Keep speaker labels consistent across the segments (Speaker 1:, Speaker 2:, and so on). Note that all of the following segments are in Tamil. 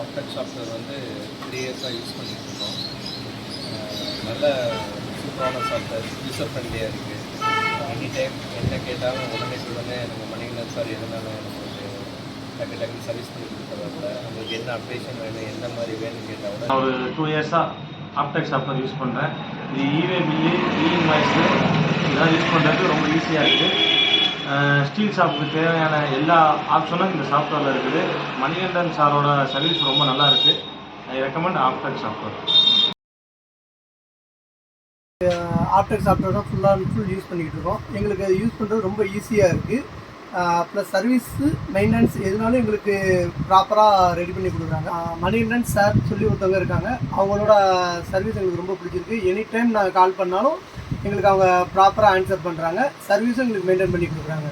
Speaker 1: ஆப்டெக் சாஃப்ட்வேர் வந்து 3 இயர்ஸாக யூஸ் பண்ணிகிட்டு இருக்கோம். நல்ல சூப்பரான சாஃப்ட்வேர், யூசர் ஃப்ரெண்ட்லியாக இருக்குது. எனி டைம் என்ன கேட்டாலும் உடனே நம்ம மணிகண்டன் சார் எதனால நமக்கு டக்கு சர்வீஸ் பண்ணி கொடுக்குறதில்ல. உங்களுக்கு என்ன அப்டேஷன் வேணும், எந்த மாதிரி வேணும்னு கேட்டால்
Speaker 2: நான் ஒரு 2 இயர்ஸாக ஆப்டெக் சாஃப்ட்வேர் யூஸ் பண்ணுறேன். இது இவே பில்லு, இன்வாய்ஸு இதெல்லாம் யூஸ் பண்ணுறதுக்கு ரொம்ப ஈஸியாக இருக்குது. ஸ்டீல் ஷாப்புக்கு தேவையான எல்லா ஆப்ஷனும் இந்த சாஃப்ட்வேரில் இருக்குது. மணிகண்டன் சாரோட சர்வீஸ் ரொம்ப நல்லா இருக்குது. I recommend Aptech software.
Speaker 3: Aptech software தான் ஃபுல் யூஸ் பண்ணிக்கிட்டு இருக்கோம். எங்களுக்கு அது யூஸ் பண்ணுறது ரொம்ப ஈஸியாக இருக்குது. ப்ளஸ் சர்வீஸு மெயின்டெனன்ஸ் எதுனாலும் எங்களுக்கு ப்ராப்பராக ரெடி பண்ணி கொடுக்குறாங்க. மணிகண்டன் சார் சொல்லி ஒருத்தவங்க இருக்காங்க, அவங்களோட சர்வீஸ் எங்களுக்கு ரொம்ப பிடிச்சிருக்கு. எனி டைம் நாங்கள் கால் பண்ணாலும் எங்களுக்கு அவங்க ப்ராப்பராக ஆன்சர் பண்ணுறாங்க. சர்வீஸும் எங்களுக்கு மெயின்டைன் பண்ணி கொடுக்குறாங்க.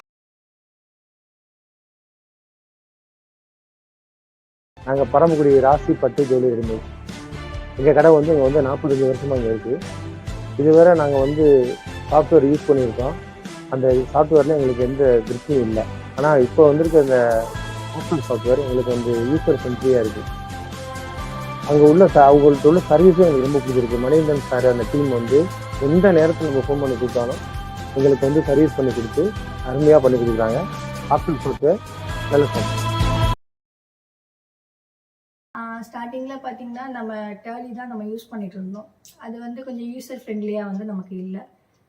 Speaker 4: நாங்கள் பரமக்குடி ராசி பட்டு ஜவுளி இருந்தோம். எங்கள் கடை வந்து இங்கே வந்து 45 வருஷமாக இங்கே இருக்குது. இதுவரை நாங்கள் வந்து சாஃப்ட்வேர் யூஸ் பண்ணியிருக்கோம். அந்த சாஃப்ட்வேரில் எங்களுக்கு எந்த திருப்தியும் இல்லை. ஆனால் இப்போ வந்திருக்க இந்த ஆப்டெக் சாஃப்ட்வேர் எங்களுக்கு வந்து யூசர் ஃப்ரெண்ட்லியாக இருக்குது. அங்கே உள்ள அவங்கள்ட்ட உள்ள சர்வீஸும் எங்களுக்கு ரொம்ப பிடிச்சிருக்கு. மணிகண்டன் சார் அந்த டீம் வந்து எந்த நேரத்தில் நம்ம ஃபோன் பண்ணி கொடுத்தாலும் எங்களுக்கு வந்து சர்வீஸ் பண்ணி கொடுத்து அருமையாக பண்ணி கொடுக்குறாங்க. ஆப்டெக் சாஃப்ட்வேர் நல்ல சாஃப்ட்வேர்.
Speaker 5: ஸ்டார்டிங்கில் பார்த்திங்கன்னா நம்ம டேலி தான் நம்ம யூஸ் பண்ணிகிட்டு இருந்தோம். அது வந்து கொஞ்சம் யூசர் ஃப்ரெண்ட்லியாக வந்து நமக்கு இல்லை.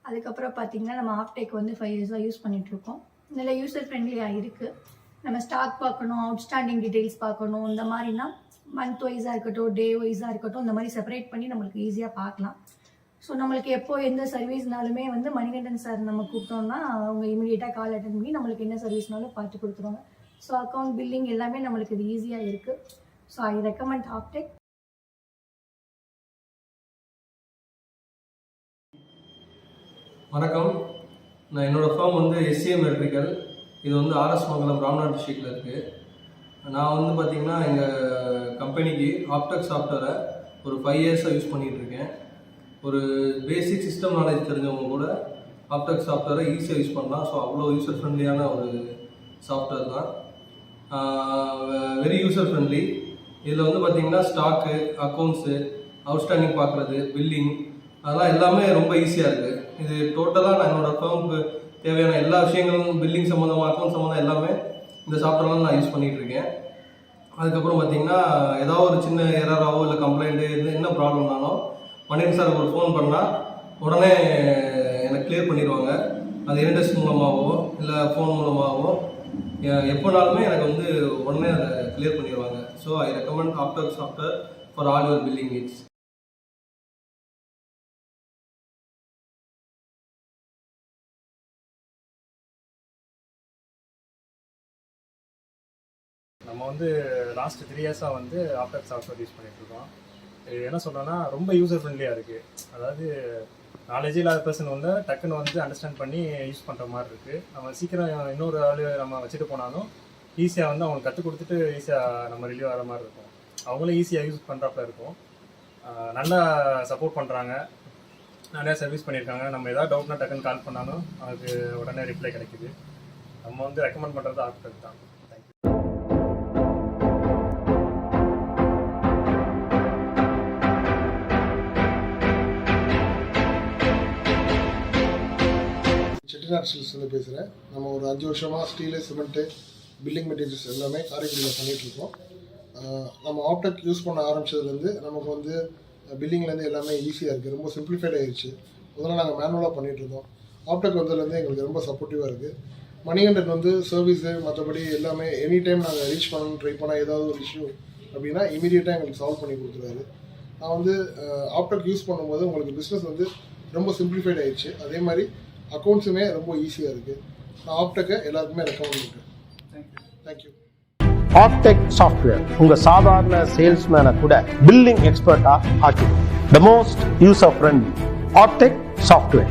Speaker 5: அதுக்கப்புறம் பார்த்திங்கன்னா நம்ம ஆப்டெக் வந்து 5 இயர்ஸாக யூஸ் பண்ணிகிட்ருக்கோம். நல்ல யூசர் ஃப்ரெண்ட்லியாக இருக்குது. நம்ம ஸ்டாக் பார்க்கணும், அவுட்ஸ்டாண்டிங் டீட்டெயில்ஸ் பார்க்கணும், இந்த மாதிரினா மந்த் வைஸாக இருக்கட்டும், டே வைஸாக இருக்கட்டும், இந்த மாதிரி செப்பரேட் பண்ணி நம்மளுக்கு ஈஸியாக பார்க்கலாம். ஸோ நம்மளுக்கு எப்போ எந்த சர்வீஸ்னாலுமே வந்து மணிகண்டன் சார் நம்ம கூப்பிட்டோம்னா அவங்க இமீடியட்டாக கால் அட்டன் பண்ணி நம்மளுக்கு என்ன சர்வீஸ்னாலும் பார்த்து கொடுத்துருவாங்க. ஸோ அக்கௌண்ட் பில்லிங் எல்லாமே நம்மளுக்கு இது ஈஸியாக இருக்குது. So I recommend Aptech.
Speaker 6: வணக்கம், நான் என்னோடய ஃபார்ம் வந்து SCM எலக்ட்ரிக்கல். இது வந்து RS மங்கலம் ராம்நாத் டிஸ்ட்ரிக்டில் இருக்குது. நான் வந்து பார்த்திங்கன்னா எங்கள் கம்பெனிக்கு ஆப்டெக் சாஃப்ட்வேரை ஒரு 5 இயர்ஸாக யூஸ் பண்ணிகிட்ருக்கேன். ஒரு பேசிக் சிஸ்டம் நாலேஜ் தெரிஞ்சவங்க கூட ஆப்டெக் சாஃப்ட்வேரை ஈஸியாக யூஸ் பண்ணலாம். ஸோ அவ்வளோ யூசர் ஃப்ரெண்ட்லியான ஒரு சாஃப்ட்வேர் தான். Very user friendly. இதில் வந்து பார்த்திங்கன்னா ஸ்டாக்கு, அக்கௌண்ட்ஸு, அவுட்ஸ்டாண்டிங் பார்க்குறது, பில்லிங், அதெல்லாம் எல்லாமே ரொம்ப ஈஸியாக இருக்குது. இது டோட்டலாக நான் என்னோடய ஃபேமுக்கு தேவையான எல்லா விஷயங்களும் பில்லிங் சம்மந்தமாக, அக்கௌண்ட் சம்மந்தம் எல்லாமே இந்த சாஃப்ட்வேர்லாம் நான் யூஸ் பண்ணிகிட்ருக்கேன். அதுக்கப்புறம் பார்த்திங்கன்னா ஏதாவது ஒரு சின்ன எரராவோ இல்லை கம்ப்ளைண்ட்டு என்ன ப்ராப்ளம்னாலும் மணிகண்டன் சார் ஒரு ஃபோன் பண்ணால் உடனே எனக்கு கிளியர் பண்ணிடுவாங்க. அது என்டெஸ்ட் மூலமாகவோ இல்லை ஃபோன் மூலமாகவோ எப்போனாலுமே எனக்கு வந்து உடனே அதை கிளியர் பண்ணிடுவாங்க. So I recommend Aptech software for all your billing needs.
Speaker 2: நம்ம வந்து லாஸ்ட் 3 இயர்ஸாக வந்து ஆப்டெக் சாஃப்ட்வேர் யூஸ் பண்ணிகிட்ருக்கோம். இது என்ன சொல்கிறேன்னா ரொம்ப யூசர் ஃப்ரெண்ட்லியாக இருக்குது. அதாவது நாலேஜே இல்லாத பர்சன் வந்து டக்குன்னு வந்து அண்டர்ஸ்டாண்ட் பண்ணி யூஸ் பண்ணுற மாதிரி இருக்குது. நம்ம சீக்கிரம் இன்னொரு ஆள் நம்ம வச்சுட்டு போனாலும் ஈஸியாக வந்து அவங்களுக்கு கற்றுக் கொடுத்துட்டு ஈஸியாக நம்ம ரிலீவ் ஆகிற மாதிரி இருக்கும். அவங்களும் ஈஸியாக யூஸ் பண்ணுறாப்புல இருக்கும். நல்லா சப்போர்ட் பண்ணுறாங்க, நிறையா சர்வீஸ் பண்ணியிருக்காங்க. நம்ம எதாவது டவுட்னா டக்குன்னு கால் பண்ணாலும் அதுக்கு உடனே ரிப்ளை கிடைக்குது. நம்ம வந்து ரெக்கமெண்ட் பண்ணுறது ஆப்டெக் தான்.
Speaker 7: செட்டிநாடு ஸ்டீல்ஸ்லேருந்து பேசுகிறேன். நம்ம ஒரு 5 வருஷமாக ஸ்டீலு, சிமெண்ட்டு, பில்டிங் மெட்டீரியல்ஸ் எல்லாமே காரைக்குடியில் பண்ணிகிட்ருக்கோம். நம்ம ஆப்டெக் யூஸ் பண்ண ஆரம்பித்ததுலேருந்து நமக்கு வந்து பில்லிங்லேருந்து எல்லாமே ஈஸியாக இருக்குது. ரொம்ப சிம்பிளிஃபைட் ஆகிடுச்சு. முதல்ல நாங்கள் மேனுவலாக பண்ணிகிட்ருந்தோம். ஆப்டெக் வந்ததுலேருந்து எங்களுக்கு ரொம்ப சப்போர்ட்டிவாக இருக்குது. மணிகண்டன் வந்து சர்வீஸு மற்றபடி எல்லாமே எனி டைம் நாங்கள் ரீச் பண்ணணும் ட்ரை பண்ணால் ஏதாவது ஒரு இஷ்யூ அப்படின்னா இமீடியட்டாக எங்களுக்கு சால்வ் பண்ணி கொடுத்துருவாரு. நான் வந்து ஆப்டெக் யூஸ் பண்ணும்போது உங்களுக்கு பிஸ்னஸ் வந்து ரொம்ப சிம்பிளிஃபைட் ஆகிடுச்சு. அதே மாதிரி அக்கௌண்ட்ஸுமே ரொம்ப ஈஸியாக இருக்குது. நான் ஆப்டெக்கை எல்லாருக்குமே ரெக்கமெண்ட் பண்ணுறேன். தேங்க்யூ.
Speaker 8: ஆப்டெக் சாஃப்ட்வேர் உங்க சாதாரண சேல்ஸ்மேனை கூட பில்லிங் எக்ஸ்பர்ட்டா ஆக்கிடும். The most user friendly Aptech software.